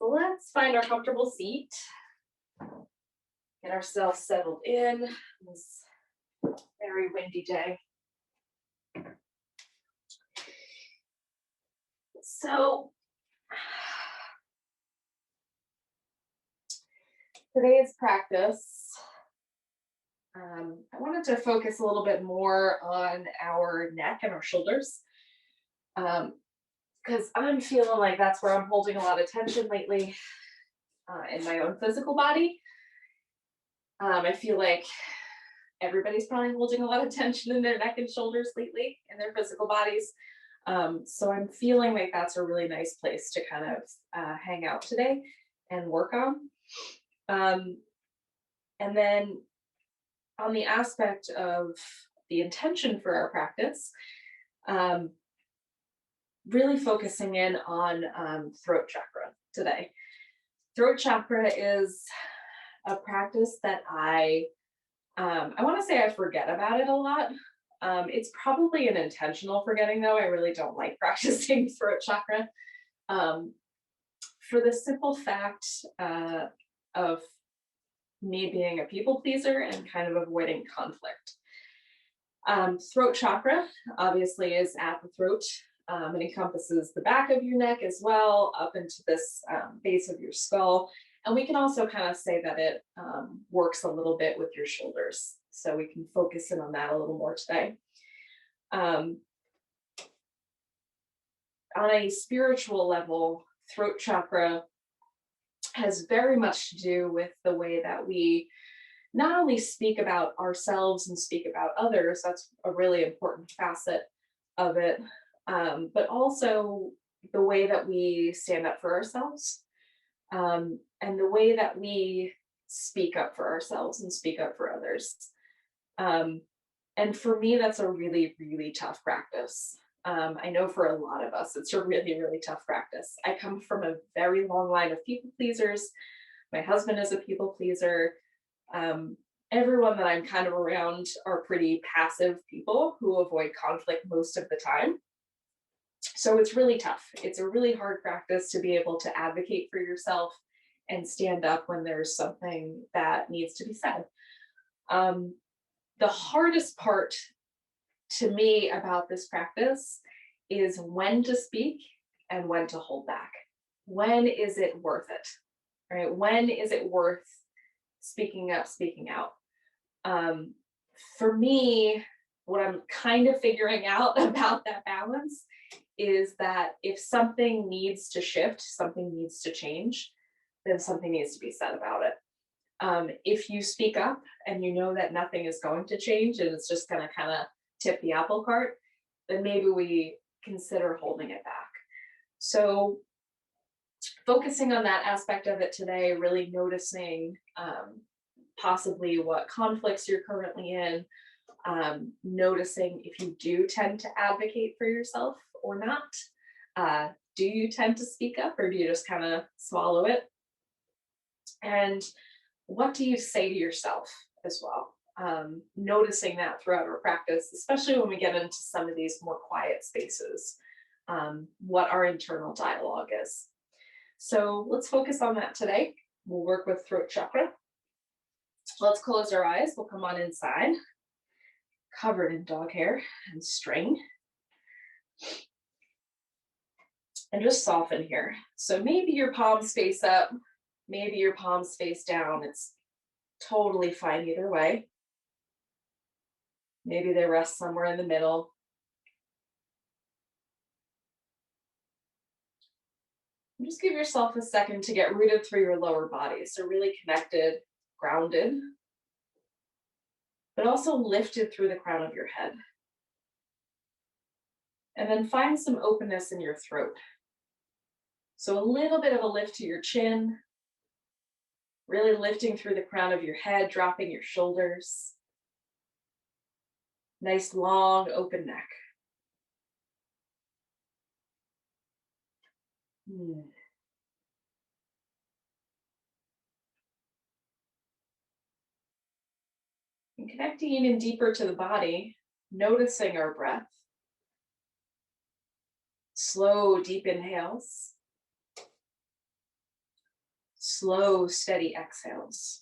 let's find our comfortable seat. Get ourselves settled in this very windy day. So today's practice, I wanted to focus a little bit more on our neck and our shoulders, because I'm feeling like that's where I'm holding a lot of tension lately in my own physical body. I feel like everybody's probably holding a lot of tension in their neck and shoulders lately in their physical bodies. So I'm feeling like that's a really nice place to kind of hang out today and work on. And then on the aspect of the intention for our practice, really focusing in on throat chakra today. Throat chakra is a practice that I want to say I forget about it a lot. It's probably an intentional forgetting though. I really don't like practicing throat chakra for the simple fact of me being a people pleaser and kind of avoiding conflict. Throat chakra obviously is at the throat. It encompasses the back of your neck as well, up into this base of your skull. And we can also kind of say that it works a little bit with your shoulders. So we can focus in on that a little more today. On a spiritual level, throat chakra has very much to do with the way that we not only speak about ourselves and speak about others, that's a really important facet of it, but also the way that we stand up for ourselves, and the way that we speak up for ourselves and speak up for others. And for me, that's a really, really tough practice. I know for a lot of us, it's a really, really tough practice. I come from a very long line of people pleasers. My husband is a people pleaser. Everyone that I'm kind of around are pretty passive people who avoid conflict most of the time. So it's really tough. It's a really hard practice to be able to advocate for yourself and stand up when there's something that needs to be said. The hardest part to me about this practice is when to speak and when to hold back. When is it worth it? Right? When is it worth speaking up, speaking out? For me, what I'm kind of figuring out about that balance is that if something needs to shift, something needs to change, then something needs to be said about it. If you speak up and you know that nothing is going to change and it's just going to kind of tip the apple cart, then maybe we consider holding it back. So focusing on that aspect of it today, really noticing possibly what conflicts you're currently in, noticing if you do tend to advocate for yourself or not. Do you tend to speak up or do you just kind of swallow it? And what do you say to yourself as well? Noticing that throughout our practice, especially when we get into some of these more quiet spaces, what our internal dialogue is. So let's focus on that today. We'll work with throat chakra. Let's close our eyes. We'll come on inside, covered in dog hair and string. And just soften here. So maybe your palms face up, maybe your palms face down. It's totally fine either way. Maybe they rest somewhere in the middle. And just give yourself a second to get rooted through your lower body. So really connected, grounded, but also lifted through the crown of your head. And then find some openness in your throat. So a little bit of a lift to your chin, really lifting through the crown of your head, dropping your shoulders. Nice long open neck. And connecting even deeper to the body, noticing our breath. Slow, deep inhales. Slow, steady exhales.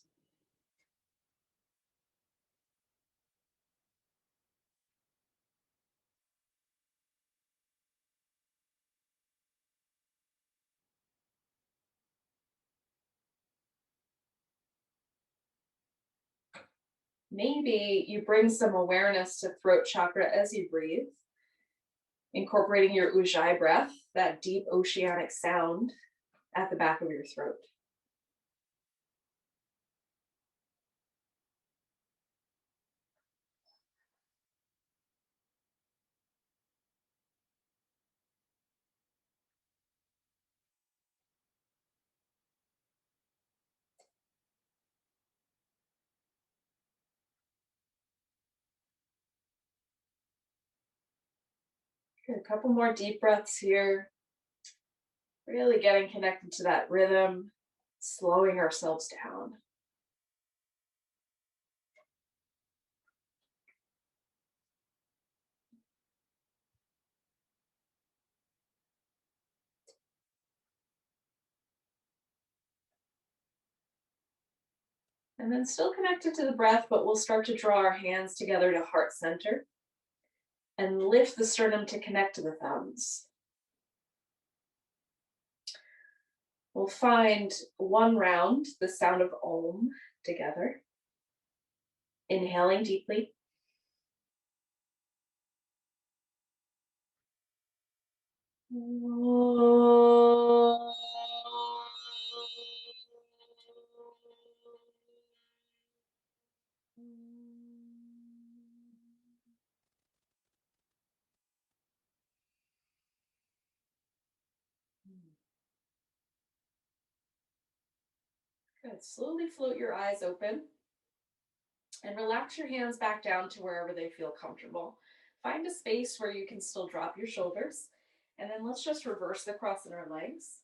Maybe you bring some awareness to throat chakra as you breathe, incorporating your ujjayi breath, that deep oceanic sound at the back of your throat. Good. A couple more deep breaths here. Really getting connected to that rhythm, slowing ourselves down. And then still connected to the breath, but we'll start to draw our hands together to heart center and lift the sternum to connect to the thumbs. We'll find one round, the sound of Om together. Inhaling deeply. Good. Slowly float your eyes open and relax your hands back down to wherever they feel comfortable. Find a space where you can still drop your shoulders. And then let's just reverse the cross in our legs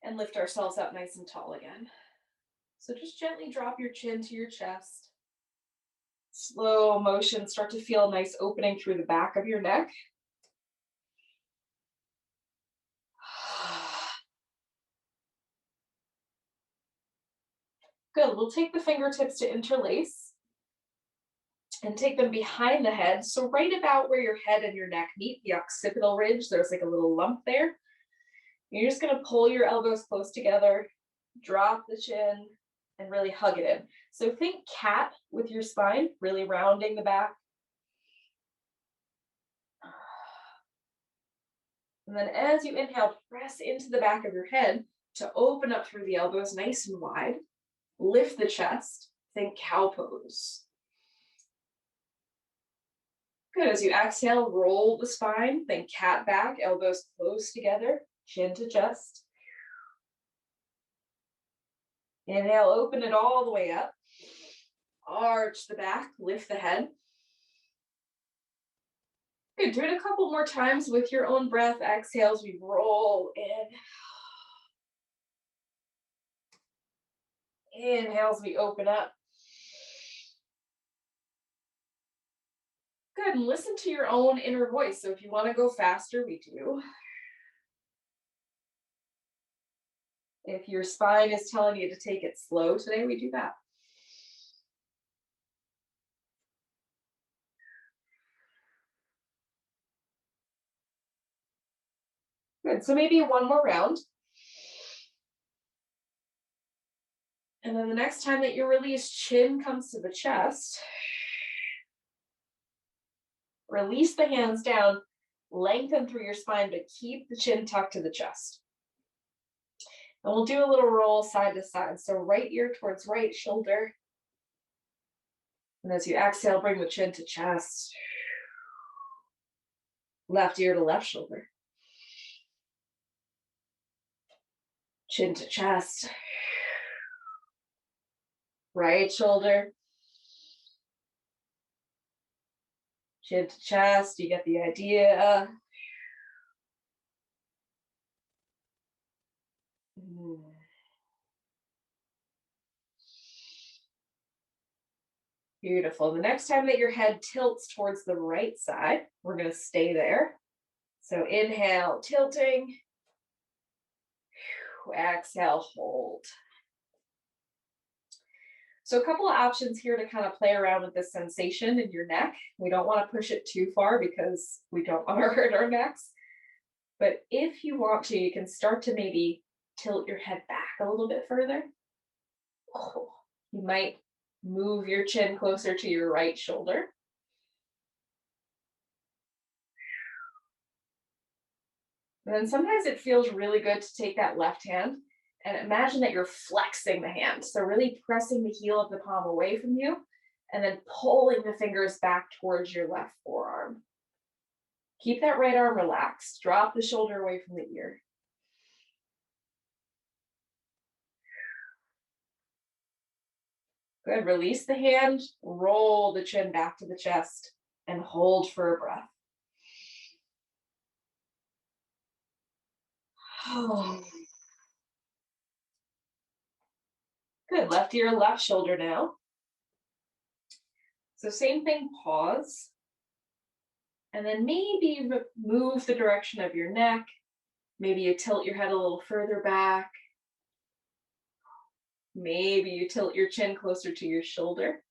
and lift ourselves up nice and tall again. So just gently drop your chin to your chest. Slow motion, start to feel a nice opening through the back of your neck. Good, we'll take the fingertips to interlace and take them behind the head. So right about where your head and your neck meet, the occipital ridge, there's like a little lump there. You're just gonna pull your elbows close together, drop the chin, and really hug it in. So think cat with your spine, really rounding the back. And then as you inhale, press into the back of your head to open up through the elbows nice and wide. Lift the chest, think cow pose. Good, as you exhale, roll the spine, think cat back, elbows close together, chin to chest. Inhale, open it all the way up. Arch the back, lift the head. Good, do it a couple more times with your own breath. Exhales, we roll in. Inhales, we open up. Good, and listen to your own inner voice. So if you want to go faster, we do. If your spine is telling you to take it slow today, we do that. Good, so maybe one more round. And then the next time that you release, chin comes to the chest. Release the hands down, lengthen through your spine, but keep the chin tucked to the chest. And we'll do a little roll side to side. So right ear towards right shoulder. And as you exhale, bring the chin to chest. Left ear to left shoulder. Chin to chest. Right shoulder. Chin to chest, you get the idea. Beautiful. The next time that your head tilts towards the right side, we're going to stay there. So inhale, tilting. Exhale, hold. So a couple of options here to kind of play around with this sensation in your neck. We don't want to push it too far because we don't want to hurt our necks. But if you want to, you can start to maybe tilt your head back a little bit further. Oh, you might move your chin closer to your right shoulder. And then sometimes it feels really good to take that left hand and imagine that you're flexing the hand. So really pressing the heel of the palm away from you and then pulling the fingers back towards your left forearm. Keep that right arm relaxed. Drop the shoulder away from the ear. Good. Release the hand, roll the chin back to the chest, and hold for a breath. Good. Left ear, left shoulder now. So same thing, pause. And then maybe move the direction of your neck. Maybe you tilt your head a little further back. Maybe you tilt your chin closer to your shoulder.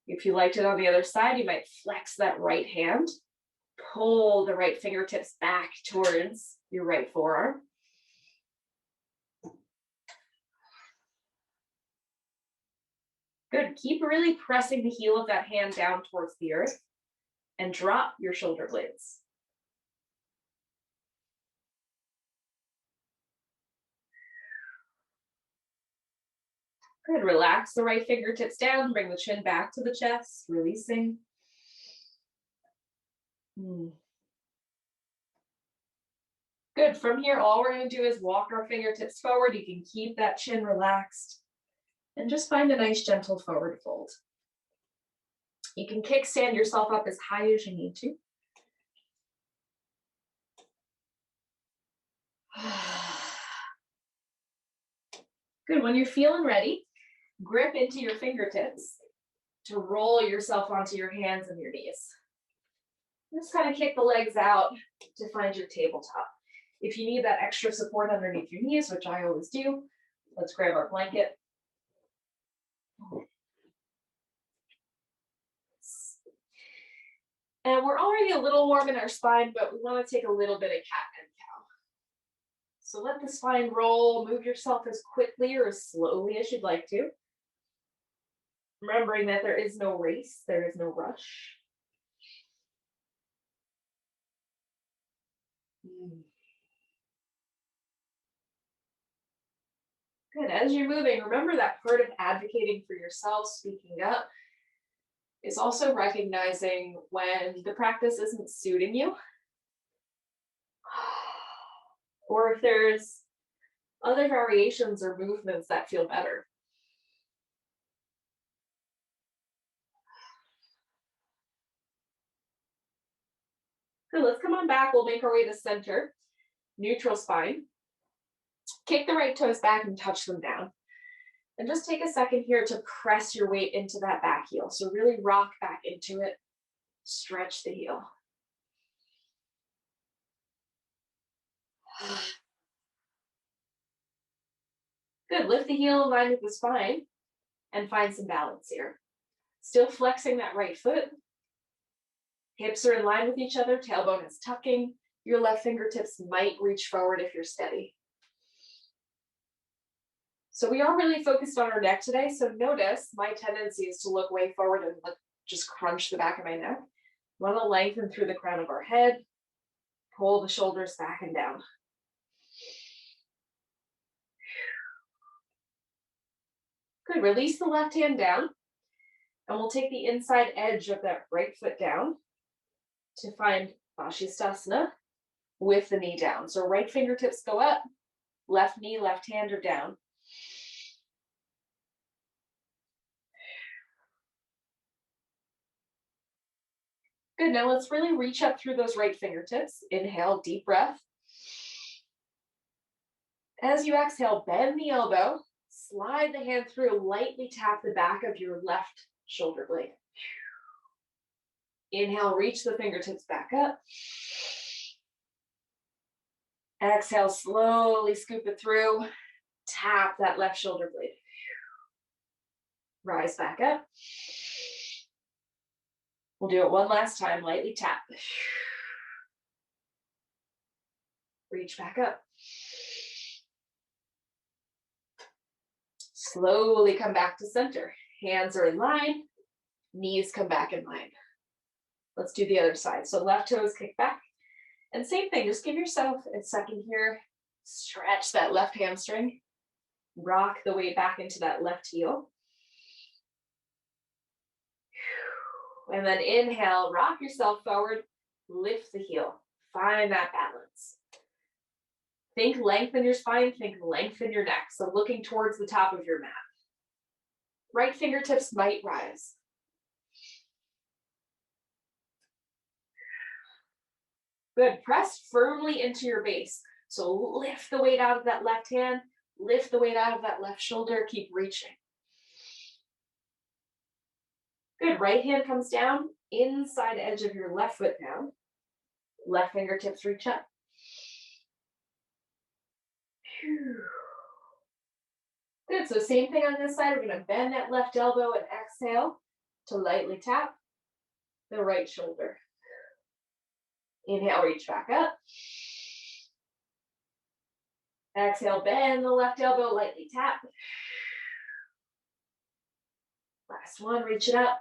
If you liked it on the other side, you might flex that right hand. Pull the right fingertips back towards your right forearm. Good. Keep really pressing the heel of that hand down towards the earth and drop your shoulder blades. Good. Relax the right fingertips down. Bring the chin back to the chest, releasing. Good. From here, all we're going to do is walk our fingertips forward. You can keep that chin relaxed and just find a nice gentle forward fold. You can kickstand yourself up as high as you need to. Good. When you're feeling ready, grip into your fingertips to roll yourself onto your hands and your knees. Just kind of kick the legs out to find your tabletop. If you need that extra support underneath your knees, which I always do, let's grab our blanket. And we're already a little warm in our spine, but we want to take a little bit of cat and cow. So let the spine roll, move yourself as quickly or as slowly as you'd like to. Remembering that there is no race, there is no rush. Good. As you're moving, remember that part of advocating for yourself, speaking up, is also recognizing when the practice isn't suiting you, or if there's other variations or movements that feel better. Good, let's come on back. We'll make our way to center, neutral spine. Kick the right toes back and touch them down. And just take a second here to press your weight into that back heel. So really rock back into it. Stretch the heel. Good, lift the heel in line with the spine and find some balance here. Still flexing that right foot. Hips are in line with each other, tailbone is tucking. Your left fingertips might reach forward if you're steady. So we are really focused on our neck today. So notice my tendency is to look way forward and just crunch the back of my neck. Want to lengthen through the crown of our head. Pull the shoulders back and down. Good, release the left hand down. And we'll take the inside edge of that right foot down to find Vashisthasana with the knee down. So right fingertips go up, left knee, left hand are down. Good, now let's really reach up through those right fingertips. Inhale, deep breath. As you exhale, bend the elbow, slide the hand through, lightly tap the back of your left shoulder blade. Inhale, reach the fingertips back up. Exhale, slowly scoop it through. Tap that left shoulder blade. Rise back up. We'll do it one last time. Lightly tap. Reach back up. Slowly come back to center. Hands are in line. Knees come back in line. Let's do the other side. So left toes kick back. And same thing, just give yourself a second here. Stretch that left hamstring. Rock the weight back into that left heel. And then inhale, rock yourself forward, lift the heel. Find that balance. Think lengthen your spine, think lengthen your neck. So looking towards the top of your mat. Right fingertips might rise. Good, press firmly into your base. So lift the weight out of that left hand, lift the weight out of that left shoulder, keep reaching. Good, right hand comes down, inside edge of your left foot down. Left fingertips reach up. Good, so same thing on this side. We're gonna bend that left elbow and exhale to lightly tap the right shoulder. Inhale, reach back up. Exhale, bend the left elbow, lightly tap. Last one, reach it up.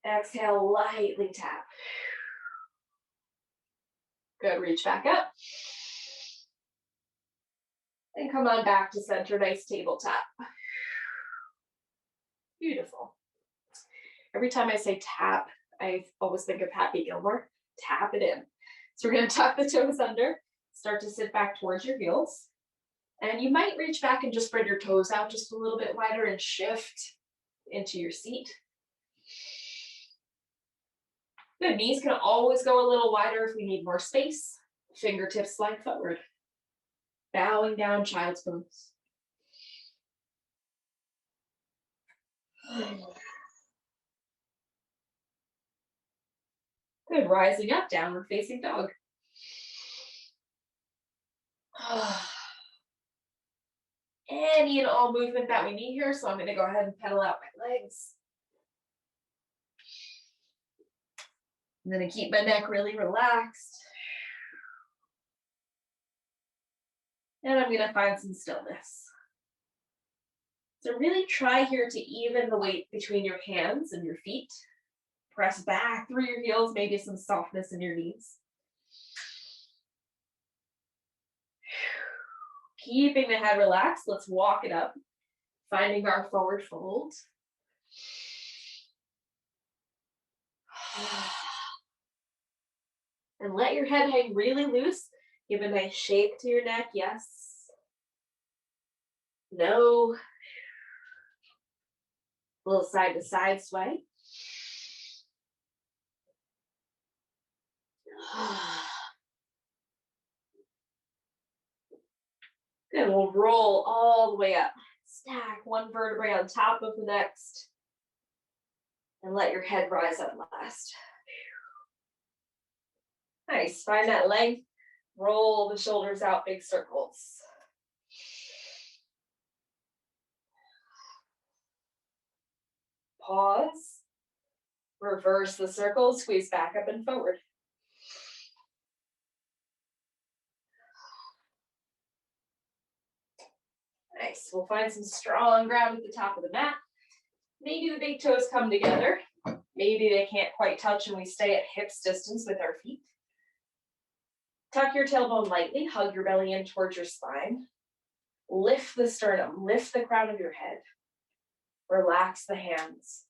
Exhale, lightly tap. Good, reach back up. And come on back to center, nice tabletop. Beautiful. Every time I say tap, I always think of Happy Gilmore. Tap it in. So we're gonna tuck the toes under, start to sit back towards your heels. And you might reach back and just spread your toes out just a little bit wider and shift into your seat. Good, knees can always go a little wider if we need more space. Fingertips slide forward. Bowing down, child's pose. Good, rising up, downward facing dog. Any and all movement that we need here, so I'm gonna go ahead and pedal out my legs. I'm gonna keep my neck really relaxed. And I'm gonna find some stillness. So really try here to even the weight between your hands and your feet. Press back through your heels, maybe some softness in your knees. Keeping the head relaxed, let's walk it up, finding our forward fold. And let your head hang really loose. Give a nice shape to your neck, yes. No. A little side to side sway. Good, we'll roll all the way up. Stack one vertebrae on top of the next. And let your head rise up last. Nice, find that length. Roll the shoulders out, big circles. Pause. Reverse the circle, squeeze back up and forward. Nice, we'll find some strong ground at the top of the mat. Maybe the big toes come together. Maybe they can't quite touch and we stay at hips distance with our feet. Tuck your tailbone lightly, hug your belly in towards your spine. Lift the sternum, lift the crown of your head. Relax the hands.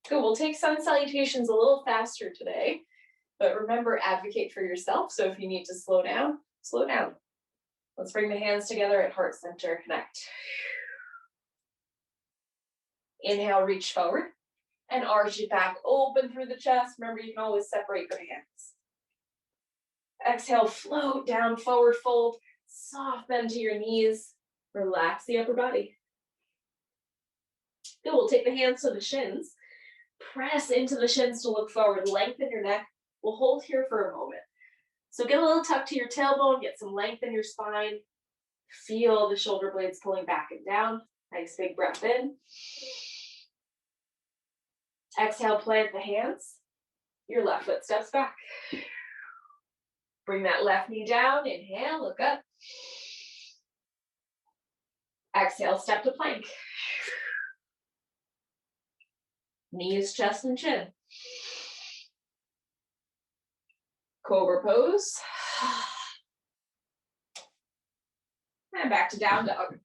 Good, we'll take sun salutations a little faster today, but remember, advocate for yourself. So if you need to slow down, slow down. Let's bring the hands together at heart center, connect. Inhale, reach forward and arch it back, open through the chest. Remember, you can always separate your hands. Exhale, float down, forward fold, soft bend to your knees, relax the upper body. Good, we'll take the hands to the shins. Press into the shins to look forward. Lengthen your neck. We'll hold here for a moment. So get a little tuck to your tailbone. Get some length in your spine. Feel the shoulder blades pulling back and down. Nice big breath in. Exhale, plant the hands. Your left foot steps back. Bring that left knee down. Inhale, look up. Exhale, step to plank. Knees, chest, and chin. Cobra pose. And back to down dog.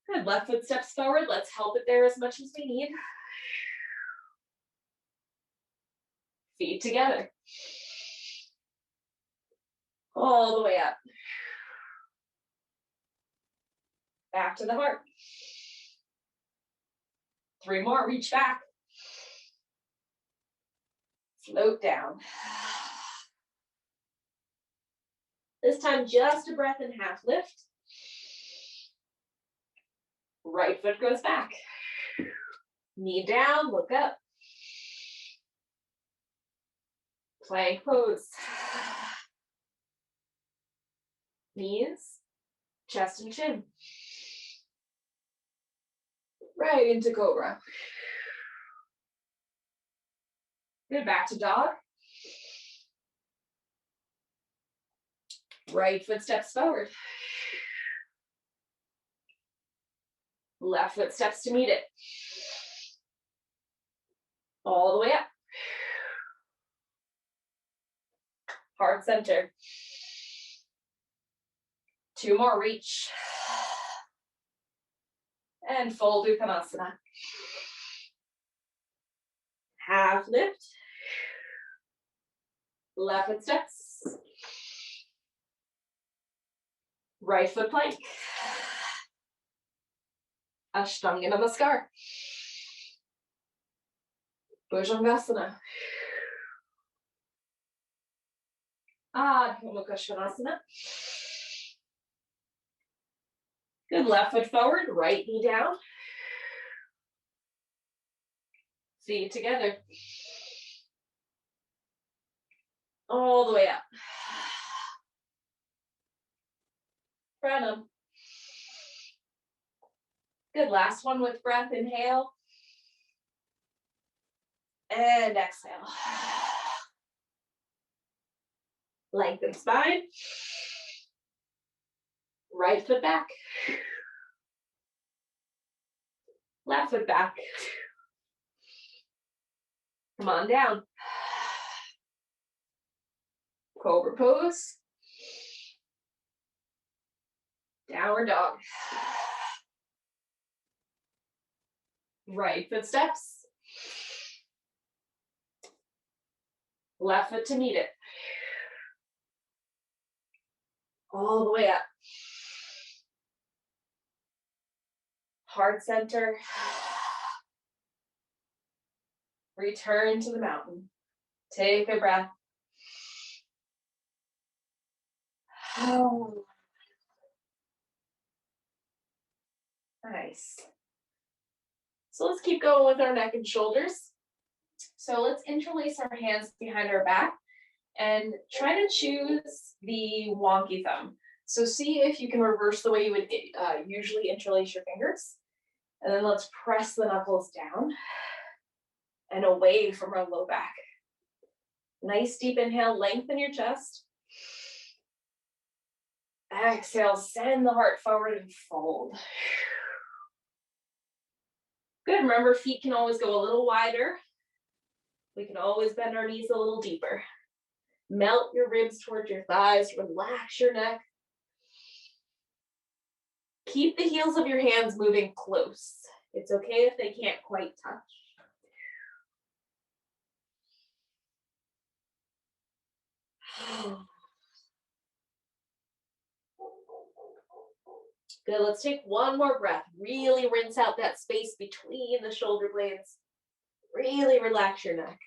Good, left foot steps forward. Let's help it there as much as we need. Feet together. All the way up. Back to the heart. 3 more, reach back. Float down. This time, just a breath and half lift. Right foot goes back. Knee down, look up. Plank pose. Knees, chest and chin. Right into cobra. Good, back to dog. Right foot steps forward. Left foot steps to meet it. All the way up. Heart center. 2 more, reach. And fold Uttanasana. Half lift. Left foot steps. Right foot plank. Ashtanga Namaskar. Bhujangasana. Adho Mukha Svanasana. Good, left foot forward, right knee down. Feet together. All the way up. Pranam. Good, last one with breath, inhale. And exhale. Lengthen spine. Right foot back. Left foot back. Come on down. Cobra pose. Downward dog. Right foot steps. Left foot to meet it. All the way up. Heart center. Return to the mountain. Take a breath. Oh. Nice. So let's keep going with our neck and shoulders. So let's interlace our hands behind our back and try to choose the wonky thumb. So see if you can reverse the way you would usually interlace your fingers. And then let's press the knuckles down and away from our low back. Nice deep inhale, lengthen your chest. Exhale, send the heart forward and fold. Good, remember feet can always go a little wider. We can always bend our knees a little deeper. Melt your ribs towards your thighs, relax your neck. Keep the heels of your hands moving close. It's okay if they can't quite touch. Good, let's take one more breath. Really rinse out that space between the shoulder blades. Really relax your neck.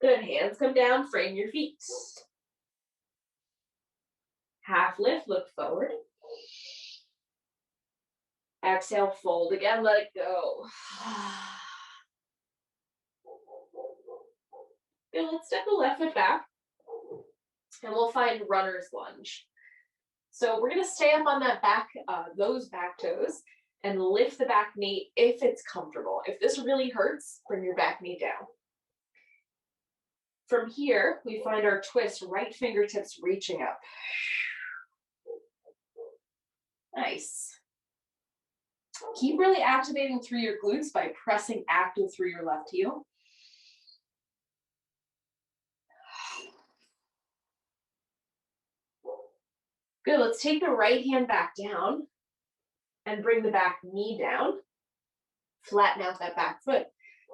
Good, hands come down, frame your feet. Half lift, look forward. Exhale, fold again, let it go. Good, let's step the left foot back and we'll find runner's lunge. So we're gonna stay up on that back, those back toes and lift the back knee if it's comfortable. If this really hurts, bring your back knee down. From here, we find our twist, right fingertips reaching up. Nice. Keep really activating through your glutes by pressing active through your left heel. Good, let's take the right hand back down and bring the back knee down. Flatten out that back foot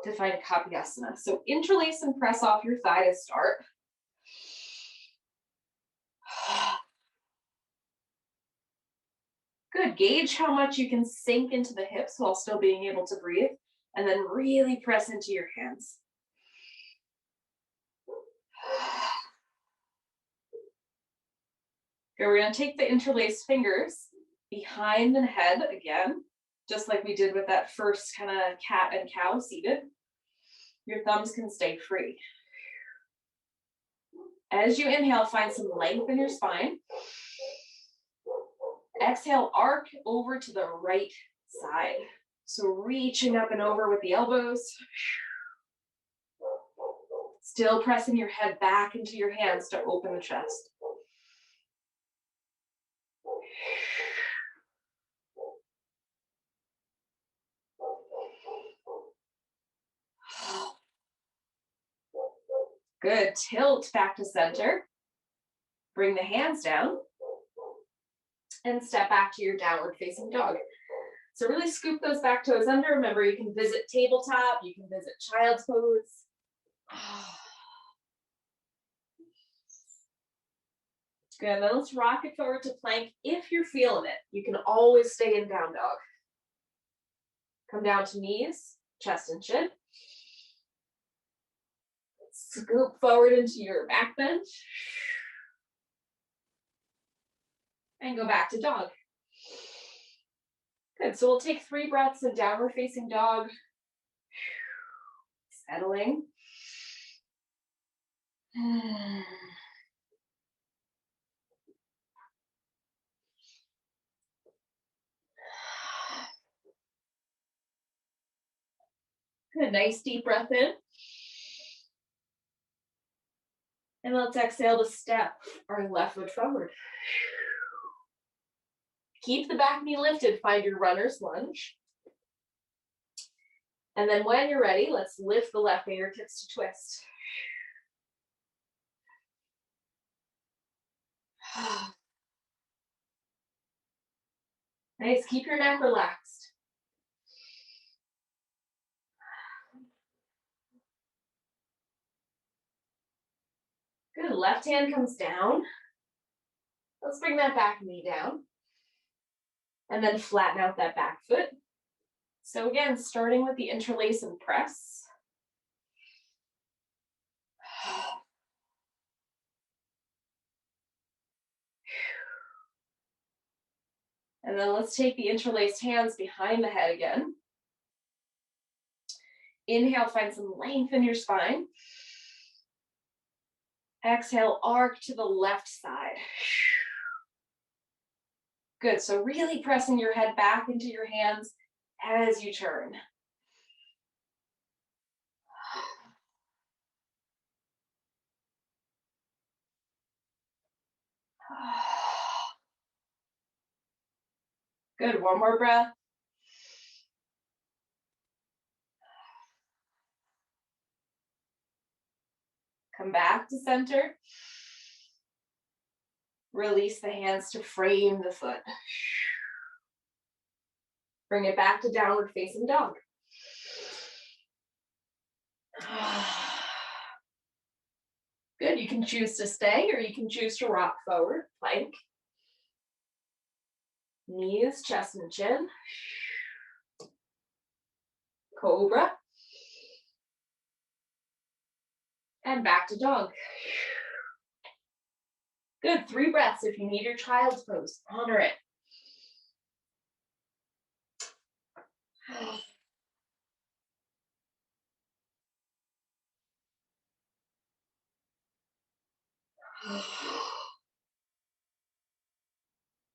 to find Kapyasana. So interlace and press off your thigh to start. Good, gauge how much you can sink into the hips while still being able to breathe, and then really press into your hands. Okay, we're gonna take the interlaced fingers behind the head again, just like we did with that first kind of cat and cow seated. Your thumbs can stay free. As you inhale, find some length in your spine. Exhale, arc over to the right side. So reaching up and over with the elbows. Still pressing your head back into your hands to open the chest. Good, tilt back to center. Bring the hands down. And step back to your downward facing dog. So really scoop those back toes under. Remember, you can visit tabletop, you can visit child's pose. Good, then let's rock it forward to plank if you're feeling it. You can always stay in down dog. Come down to knees, chest and chin. Scoop forward into your back bend. And go back to dog. Good, so we'll take 3 breaths in downward facing dog. Settling. Good, nice deep breath in. And let's exhale to step our left foot forward. Keep the back knee lifted, find your runner's lunge. And then when you're ready, let's lift the left fingertips to twist. Nice, keep your neck relaxed. Good, left hand comes down. Let's bring that back knee down. And then flatten out that back foot. So again, starting with the interlace and press. And then let's take the interlaced hands behind the head again. Inhale, find some length in your spine. Exhale, arc to the left side. Good, so really pressing your head back into your hands as you turn. Good, one more breath. Come back to center. Release the hands to frame the foot. Bring it back to downward facing dog. Good, you can choose to stay or you can choose to rock forward, plank. Knees, chest and chin. Cobra. And back to dog. Good, 3 breaths. If you need your child's pose, honor it.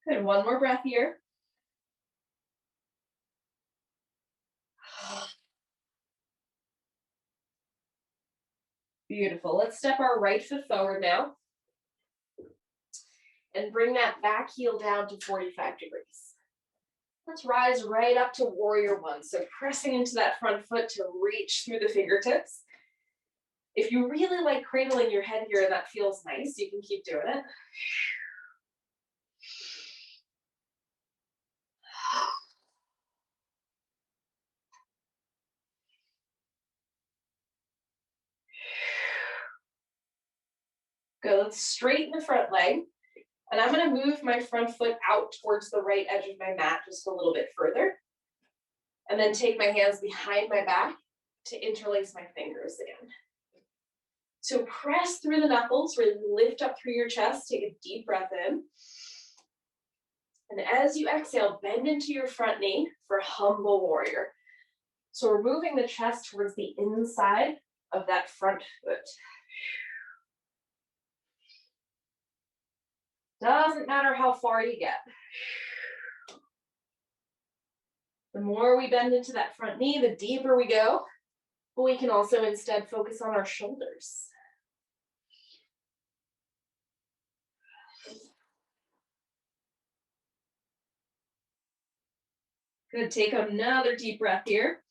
Good, one more breath here. Beautiful. Let's step our right foot forward now. And bring that back heel down to 45 degrees. Let's rise right up to warrior one. So pressing into that front foot to reach through the fingertips. If you really like cradling your head here and that feels nice, you can keep doing it. Good, let's straighten the front leg. And I'm gonna move my front foot out towards the right edge of my mat just a little bit further. And then take my hands behind my back to interlace my fingers again. So press through the knuckles, really lift up through your chest, take a deep breath in. And as you exhale, bend into your front knee for humble warrior. So we're moving the chest towards the inside of that front foot. Doesn't matter how far you get. The more we bend into that front knee, the deeper we go. But we can also instead focus on our shoulders. Good, take another deep breath here.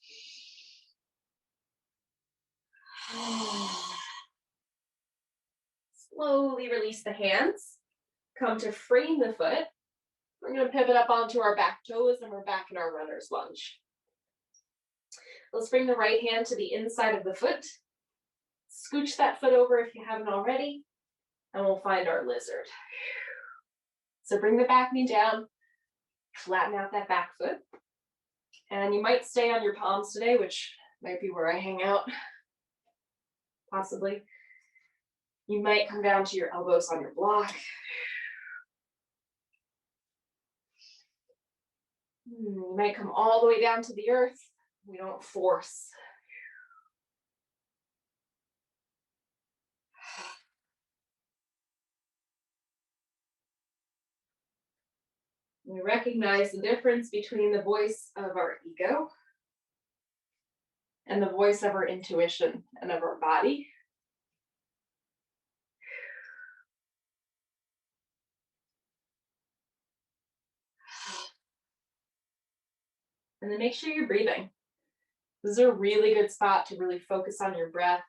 Slowly release the hands. Come to frame the foot. We're going to pivot up onto our back toes and we're back in our runner's lunge. Let's bring the right hand to the inside of the foot. Scooch that foot over if you haven't already, and we'll find our lizard. So bring the back knee down, flatten out that back foot. And you might stay on your palms today, which might be where I hang out, possibly. You might come down to your elbows on your block. You might come all the way down to the earth. We don't force. We recognize the difference between the voice of our ego and the voice of our intuition and of our body. And then make sure you're breathing. This is a really good spot to really focus on your breath.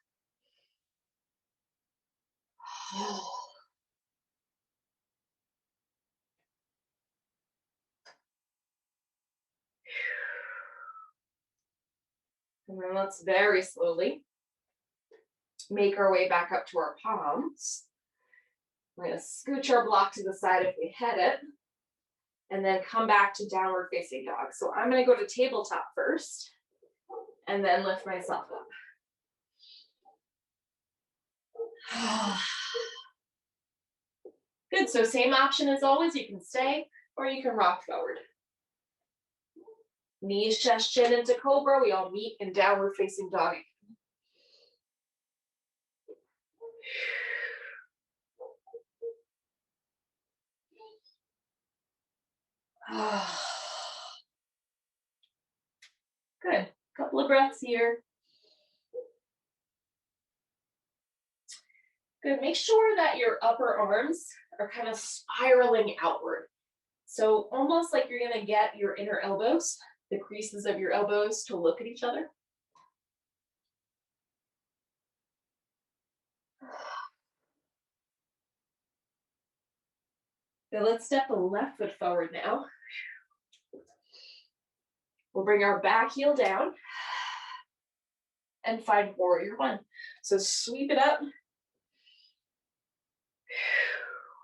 And then let's very slowly make our way back up to our palms. We're going to scooch our block to the side if we head it, and then come back to downward facing dog. So I'm going to go to tabletop first, and then lift myself up. Good, so same option as always. You can stay or you can rock forward. Knees, chest, chin into cobra. We all meet in downward facing dog. Good, couple of breaths here. Good, make sure that your upper arms are kind of spiraling outward. So almost like you're gonna get your inner elbows, the creases of your elbows to look at each other. So let's step the left foot forward now. We'll bring our back heel down and find warrior one. So sweep it up.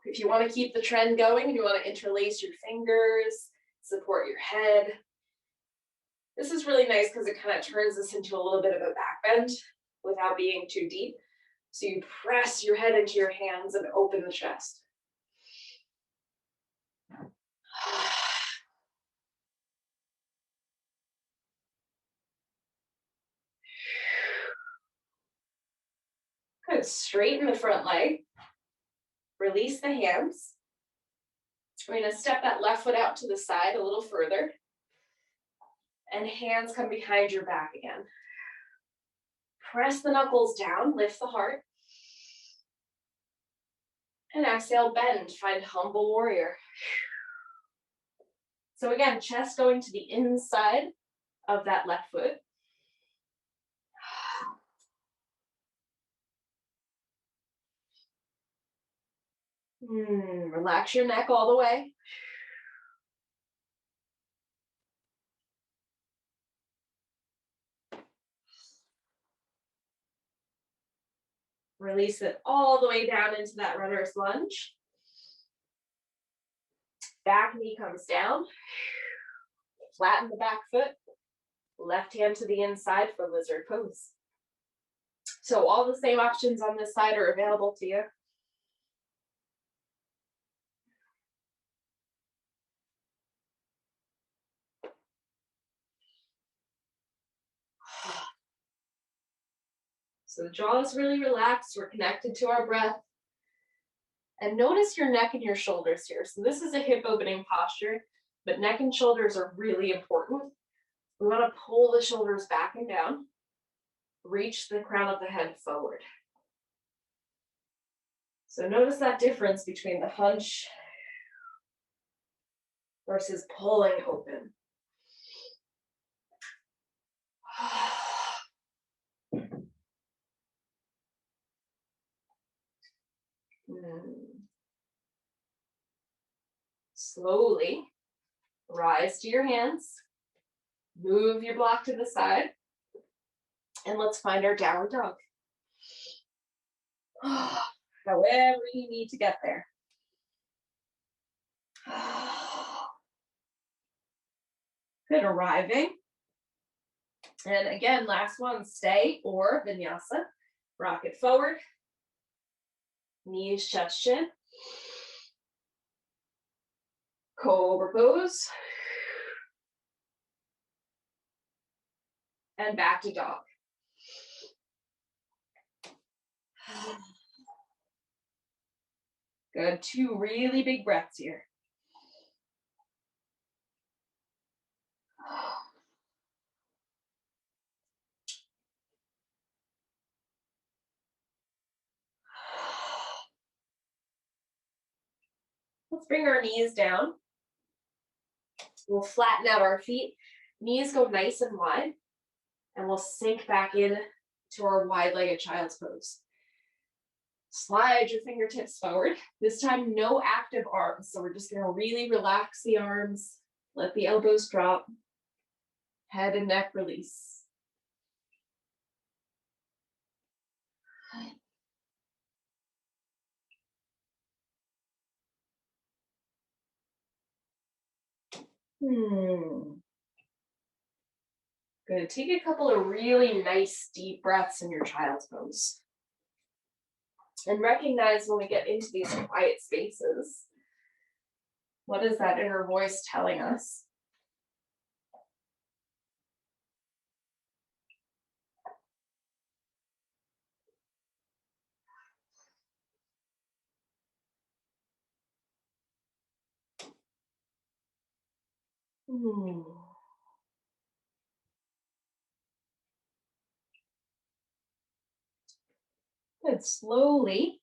If you want to keep the trend going, if you want to interlace your fingers, support your head. This is really nice because it kind of turns this into a little bit of a back bend without being too deep. So you press your head into your hands and open the chest. Good. Straighten the front leg. Release the hands. We're going to step that left foot out to the side a little further. And hands come behind your back again. Press the knuckles down, lift the heart. And exhale, bend, find humble warrior. So again, chest going to the inside of that left foot. Relax your neck all the way. Release it all the way down into that runner's lunge. Back knee comes down. Flatten the back foot. Left hand to the inside for lizard pose. So all the same options on this side are available to you. So the jaw is really relaxed. We're connected to our breath. And notice your neck and your shoulders here. So this is a hip opening posture, but neck and shoulders are really important. We want to pull the shoulders back and down. Reach the crown of the head forward. So notice that difference between the hunch versus pulling open. Slowly rise to your hands. Move your block to the side. And let's find our downward dog. However you need to get there. Good, arriving. And again, last one, stay or vinyasa. Rock it forward. Knees, chest, chin. Cobra pose. And back to dog. Good, 2 really big breaths here. Let's bring our knees down. We'll flatten out our feet. Knees go nice and wide. And we'll sink back in to our wide-legged child's pose. Slide your fingertips forward. This time, no active arms. So we're just going to really relax the arms. Let the elbows drop. Head and neck release. Good. Take a couple of really nice deep breaths in your child's pose. And recognize when we get into these quiet spaces, what is that inner voice telling us? Good. Slowly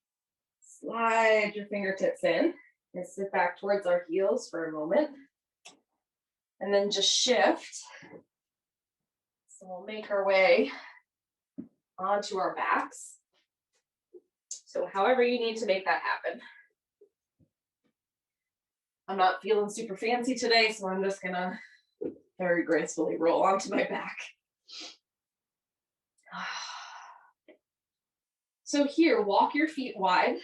slide your fingertips in and sit back towards our heels for a moment. And then just shift. So we'll make our way onto our backs. So however you need to make that happen. I'm not feeling super fancy today, so I'm just gonna very gracefully roll onto my back. So here, walk your feet wide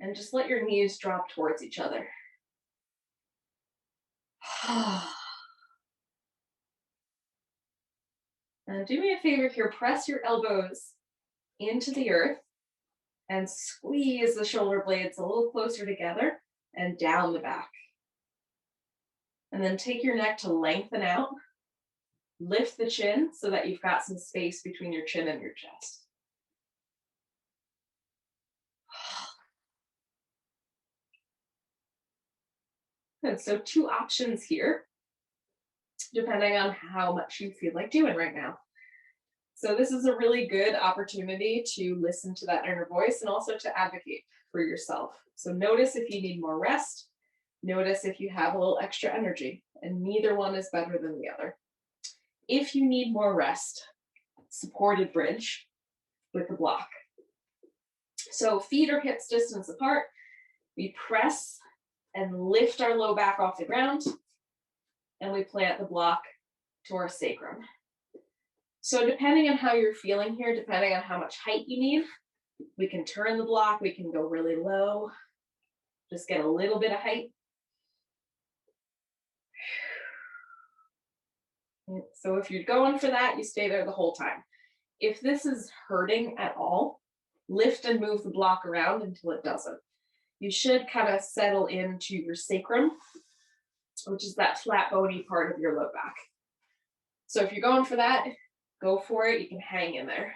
and just let your knees drop towards each other. And do me a favor here, press your elbows into the earth and squeeze the shoulder blades a little closer together and down the back. And then take your neck to lengthen out. Lift the chin so that you've got some space between your chin and your chest. Good. So two options here, depending on how much you feel like doing right now. So this is a really good opportunity to listen to that inner voice and also to advocate for yourself. So notice if you need more rest. Notice if you have a little extra energy, and neither one is better than the other. If you need more rest, supported bridge with the block. So feet are hips distance apart. We press and lift our low back off the ground, and we plant the block to our sacrum. So depending on how you're feeling here, depending on how much height you need, we can turn the block, we can go really low, just get a little bit of height. So if you're going for that, you stay there the whole time. If this is hurting at all, lift and move the block around until it doesn't. You should kind of settle into your sacrum, which is that flat bony part of your low back. So if you're going for that, go for it. You can hang in there.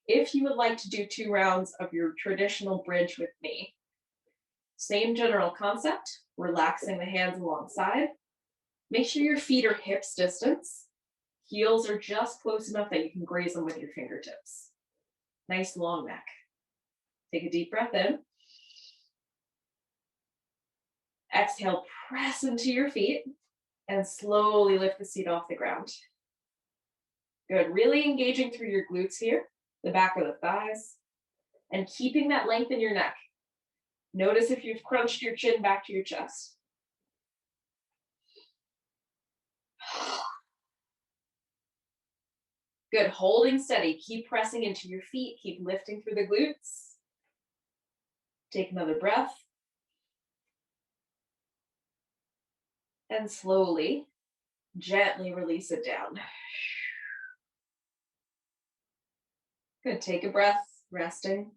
If you would like to do 2 rounds of your traditional bridge with me, same general concept, relaxing the hands alongside. Make sure your feet are hips distance. Heels are just close enough that you can graze them with your fingertips. Nice long neck. Take a deep breath in. Exhale, press into your feet and slowly lift the seat off the ground. Good, really engaging through your glutes here, the back of the thighs, and keeping that length in your neck. Notice if you've crunched your chin back to your chest. Good, holding steady. Keep pressing into your feet. Keep lifting through the glutes. Take another breath. And slowly, gently release it down. Good, take a breath, resting.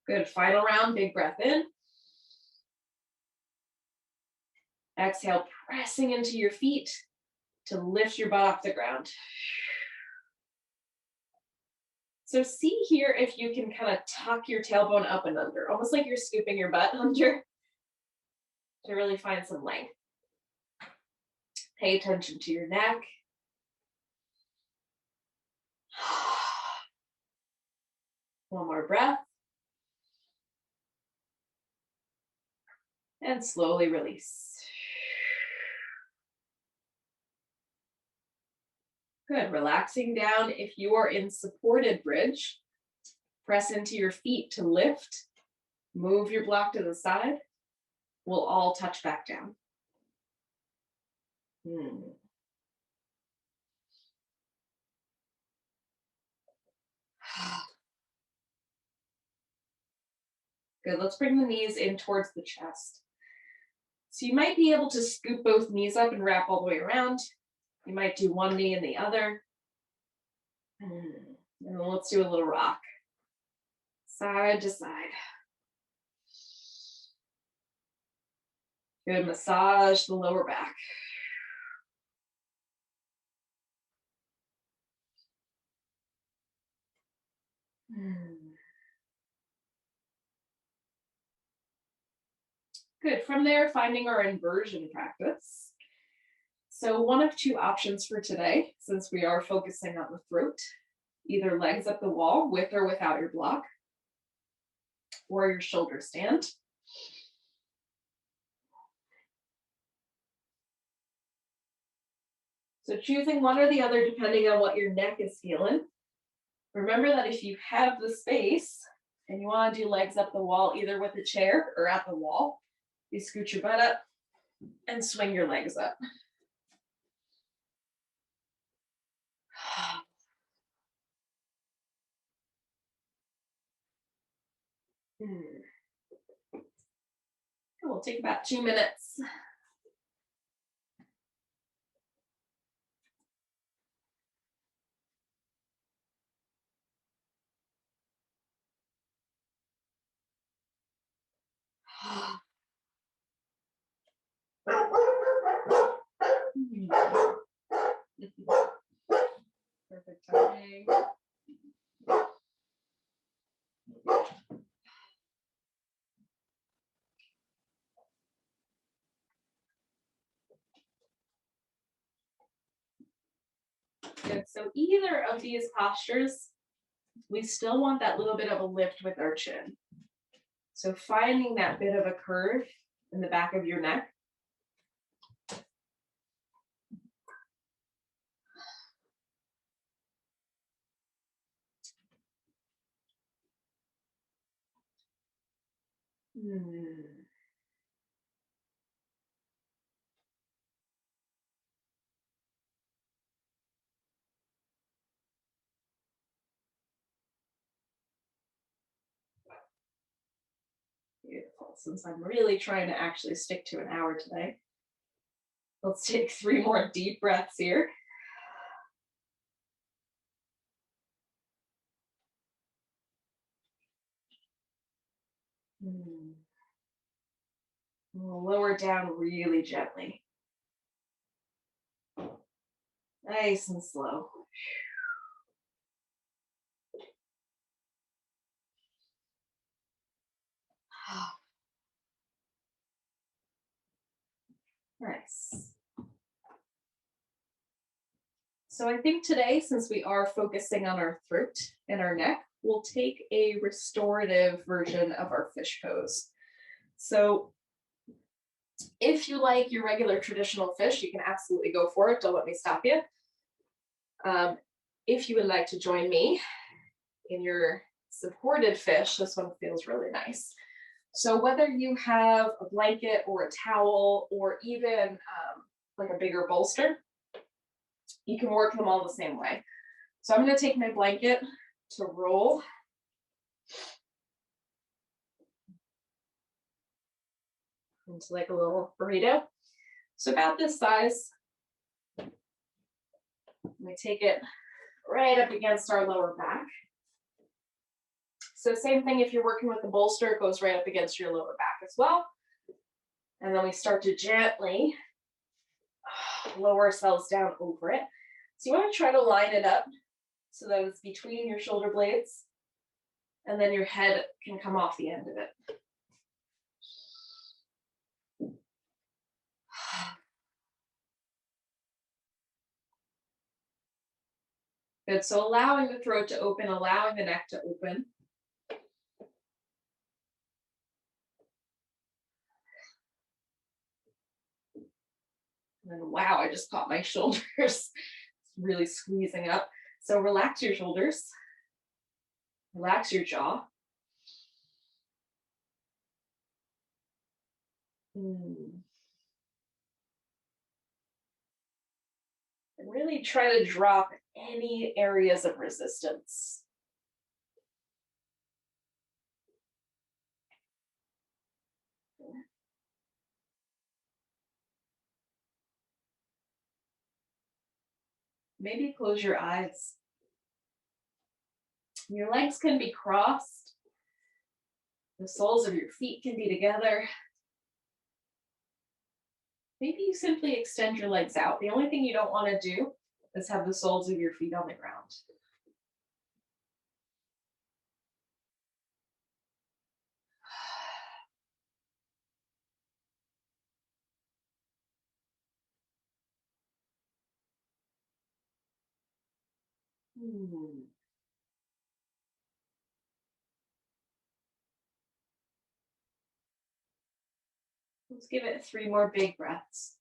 Good, final round, big breath in. Exhale, pressing into your feet to lift your butt off the ground. So see here if you can kind of tuck your tailbone up and under, almost like you're scooping your butt under to really find some length. Pay attention to your neck. One more breath. And slowly release. Good, relaxing down. If you are in supported bridge, press into your feet to lift. Move your block to the side. We'll all touch back down. Good, let's bring the knees in towards the chest. So you might be able to scoop both knees up and wrap all the way around. You might do one knee and the other. And then let's do a little rock. Side to side. Good, massage the lower back. Good, from there, finding our inversion practice. So one of 2 options for today, since we are focusing on the throat, either legs up the wall with or without your block, or your shoulder stand. So choosing one or the other depending on what your neck is feeling. Remember that if you have the space and you want to do legs up the wall, either with a chair or at the wall, you scoot your butt up and swing your legs up. We'll take about 2 minutes. Perfect timing. Good. So either of these postures, we still want that little bit of a lift with our chin. So finding that bit of a curve in the back of your neck. Beautiful. Since I'm really trying to actually stick to an hour today, let's take 3 more deep breaths here. We'll lower down really gently. Nice and slow. Nice. So I think today, since we are focusing on our throat and our neck, we'll take a restorative version of our fish pose. So if you like your regular traditional fish, you can absolutely go for it. Don't let me stop you. If you would like to join me in your supported fish, this one feels really nice. So whether you have a blanket or a towel or even like a bigger bolster, you can work them all the same way. So I'm going to take my blanket to roll. Into like a little burrito. So about this size. We take it right up against our lower back. So same thing, if you're working with the bolster, it goes right up against your lower back as well. And then we start to gently lower ourselves down over it. So you want to try to line it up so that it's between your shoulder blades, and then your head can come off the end of it. Good, so allowing the throat to open, allowing the neck to open. And wow, I just caught my shoulders. It's really squeezing up. So relax your shoulders. Relax your jaw. And really try to drop any areas of resistance. Maybe close your eyes. Your legs can be crossed. The soles of your feet can be together. Maybe you simply extend your legs out. The only thing you don't want to do is have the soles of your feet on the ground. Let's give it 3 more big breaths.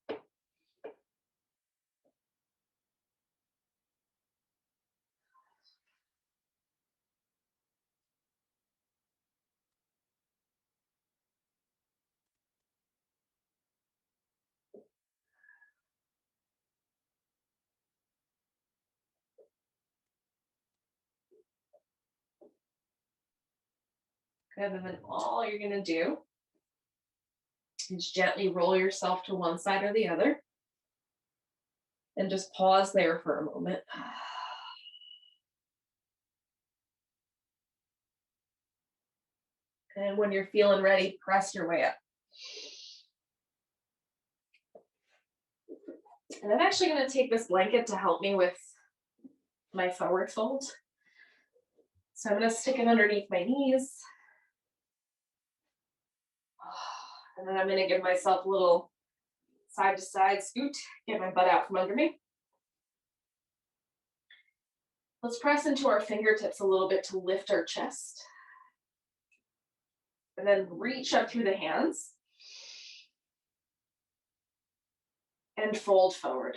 Good, and then all you're going to do is gently roll yourself to one side or the other. And just pause there for a moment. And when you're feeling ready, press your way up. And I'm actually going to take this blanket to help me with my forward fold. So I'm going to stick it underneath my knees. And then I'm going to give myself a little side to side scoot, get my butt out from under me. Let's press into our fingertips a little bit to lift our chest. And then reach up through the hands. And fold forward.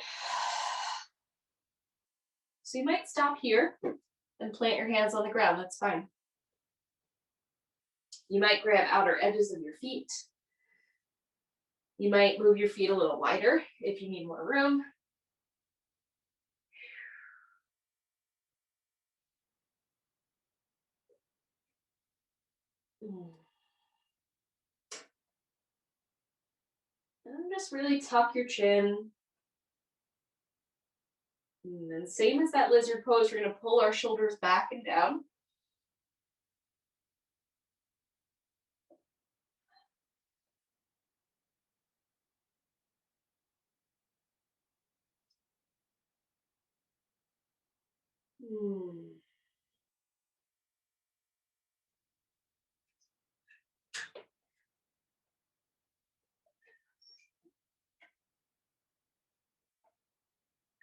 So you might stop here and plant your hands on the ground, that's fine. You might grab outer edges of your feet. You might move your feet a little wider if you need more room. And just really tuck your chin. And then same as that lizard pose, we're going to pull our shoulders back and down.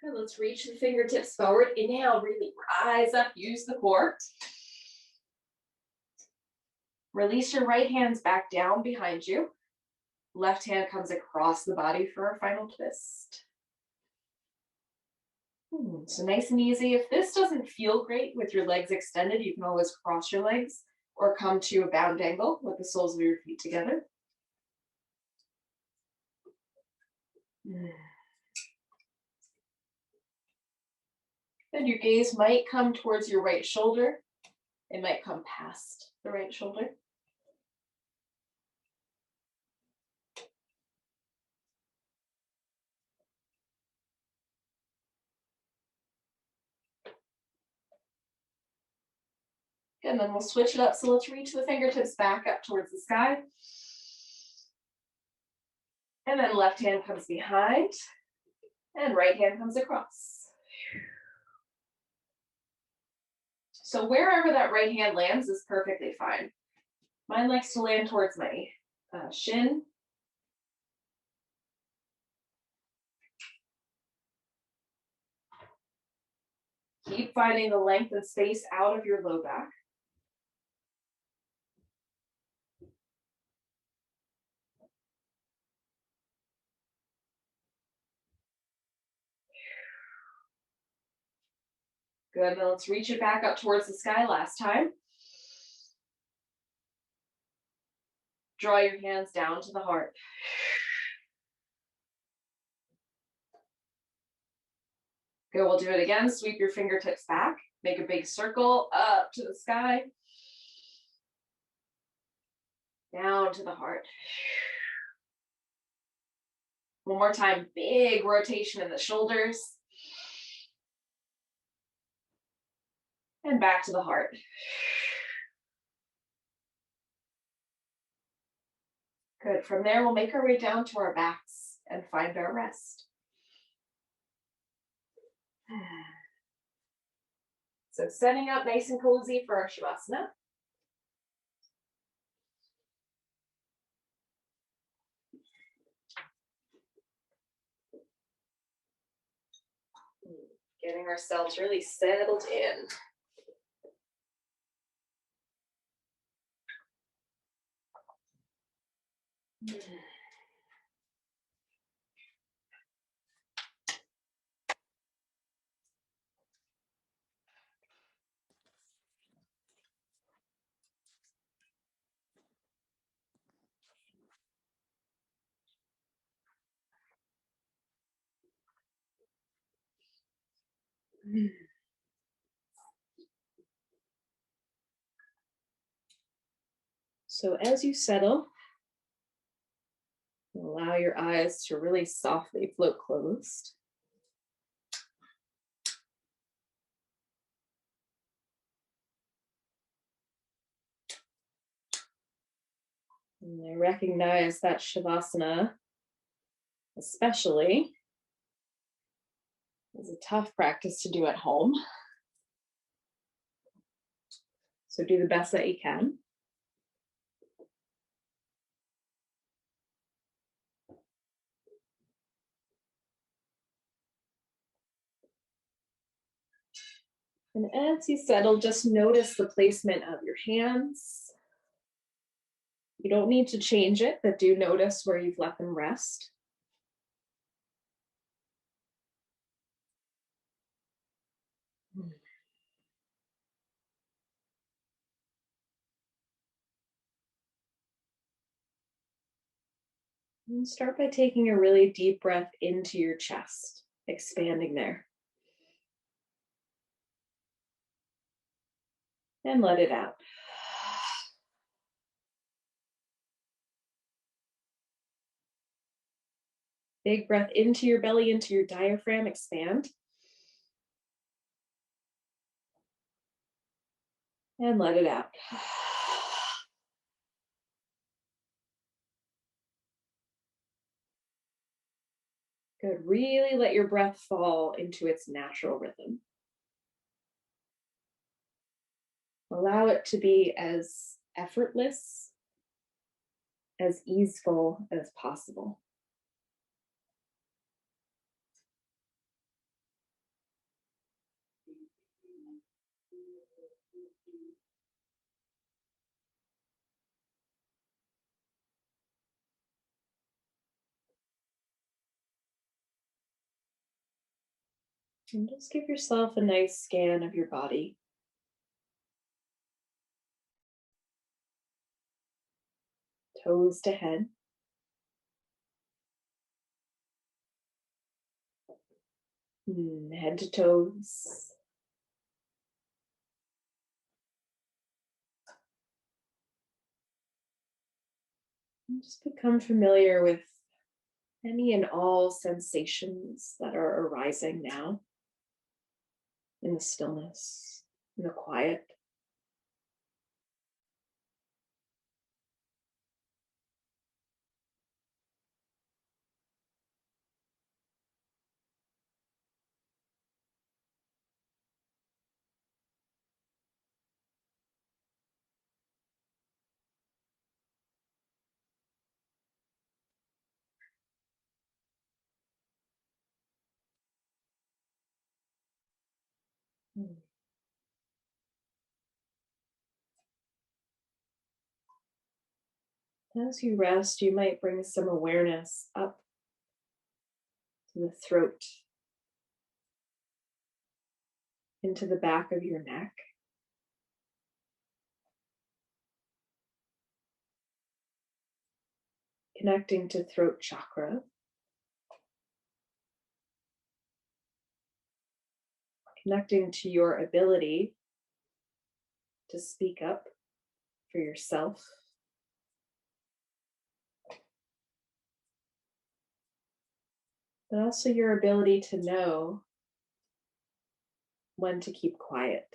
Good, let's reach the fingertips forward. Inhale, really rise up, use the core. Release your right hands back down behind you. Left hand comes across the body for our final twist. So nice and easy. If this doesn't feel great with your legs extended, you can always cross your legs or come to a bound angle with the soles of your feet together. Then your gaze might come towards your right shoulder. It might come past the right shoulder. And then we'll switch it up. So let's reach the fingertips back up towards the sky. And then left hand comes behind and right hand comes across. So wherever that right hand lands is perfectly fine. Mine likes to land towards my shin. Keep finding the length and space out of your low back. Good, now let's reach it back up towards the sky last time. Draw your hands down to the heart. Good, we'll do it again. Sweep your fingertips back. Make a big circle up to the sky. Down to the heart. One more time, big rotation in the shoulders. And back to the heart. Good, from there we'll make our way down to our backs and find our rest. So setting up nice and cozy for our Shavasana. Getting ourselves really settled in. So as you settle, allow your eyes to really softly float closed. And I recognize that Shavasana, especially, is a tough practice to do at home. So do the best that you can. And as you settle, just notice the placement of your hands. You don't need to change it, but do notice where you've let them rest. And start by taking a really deep breath into your chest, expanding there. And let it out. Big breath into your belly, into your diaphragm, expand. And let it out. Good. Really let your breath fall into its natural rhythm. Allow it to be as effortless, as easeful as possible. And just give yourself a nice scan of your body. Toes to head. Head to toes. And just become familiar with any and all sensations that are arising now in the stillness, in the quiet. As you rest, you might bring some awareness up to the throat, into the back of your neck. Connecting to throat chakra, connecting to your ability to speak up for yourself, but also your ability to know when to keep quiet.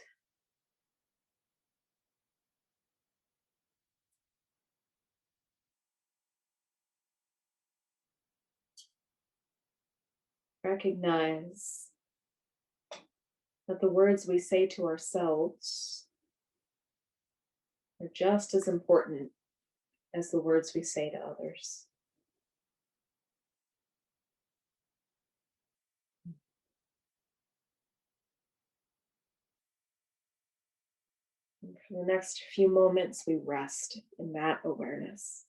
Recognize that the words we say to ourselves are just as important as the words we say to others. And for the next few moments, we rest in that awareness.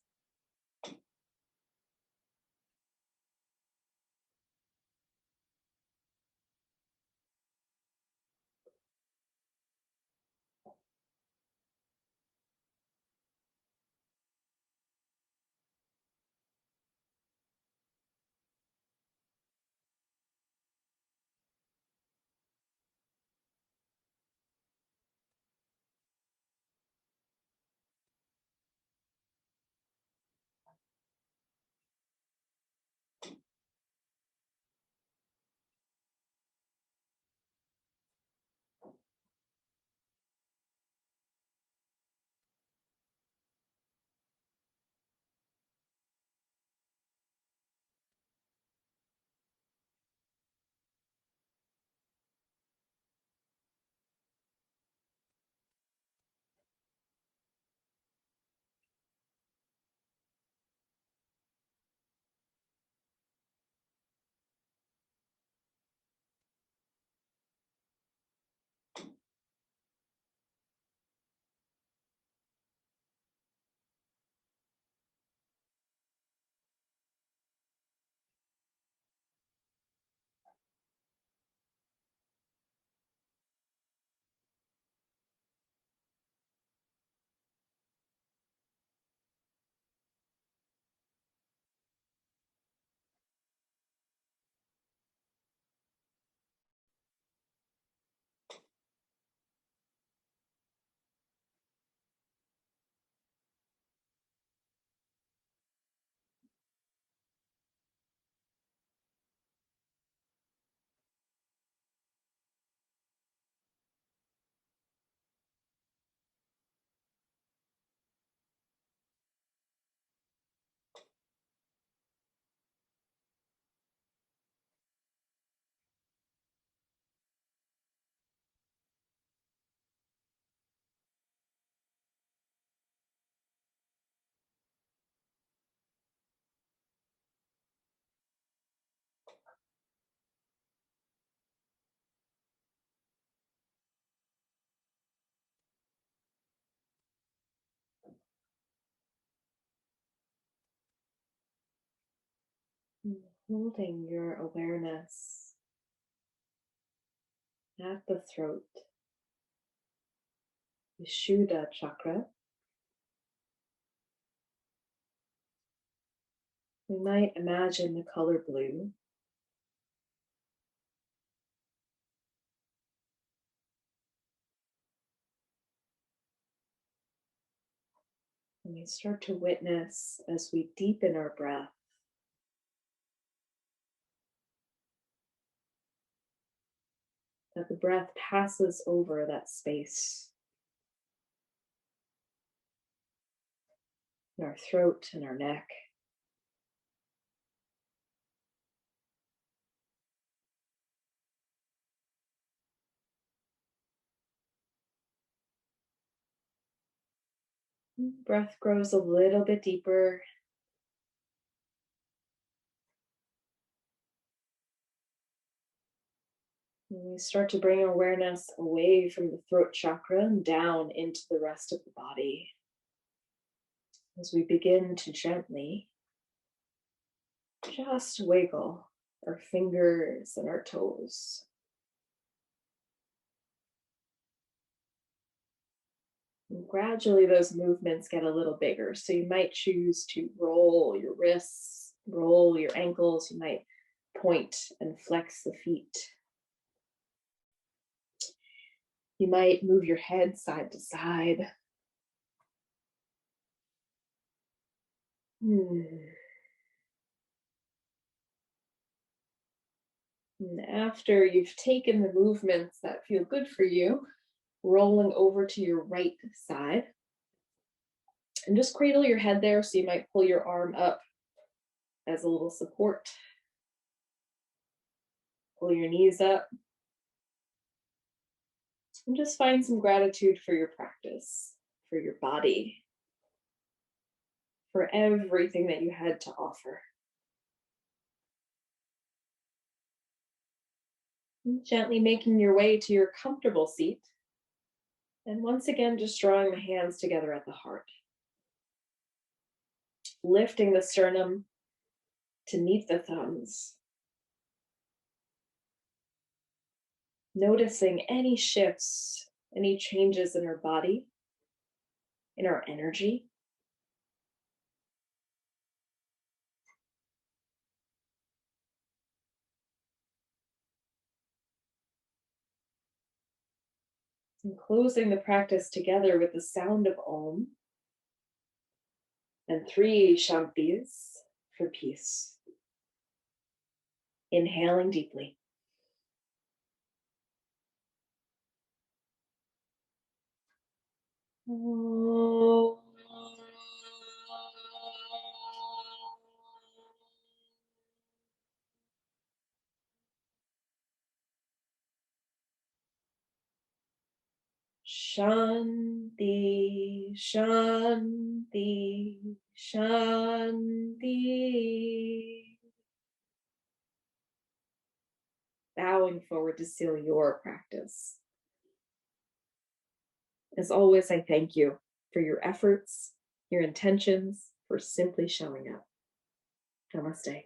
Holding your awareness at the throat, the Shuddha chakra. We might imagine the color blue. And we start to witness as we deepen our breath that the breath passes over that space in our throat and our neck. Breath grows a little bit deeper. And we start to bring awareness away from the throat chakra and down into the rest of the body as we begin to gently just wiggle our fingers and our toes. And gradually, those movements get a little bigger. So you might choose to roll your wrists, roll your ankles. You might point and flex the feet. You might move your head side to side. And after you've taken the movements that feel good for you, rolling over to your right side, and just cradle your head there. So you might pull your arm up as a little support. Pull your knees up. And just find some gratitude for your practice, for your body, for everything that you had to offer. And gently making your way to your comfortable seat. And once again, just drawing the hands together at the heart. Lifting the sternum to meet the thumbs. Noticing any shifts, any changes in our body, in our energy. And closing the practice together with the sound of Om and 3 Shantis for peace. Inhaling deeply. Shanti, Shanti, Shanti. Bowing forward to seal your practice. As always, I thank you for your efforts, your intentions, for simply showing up. Namaste.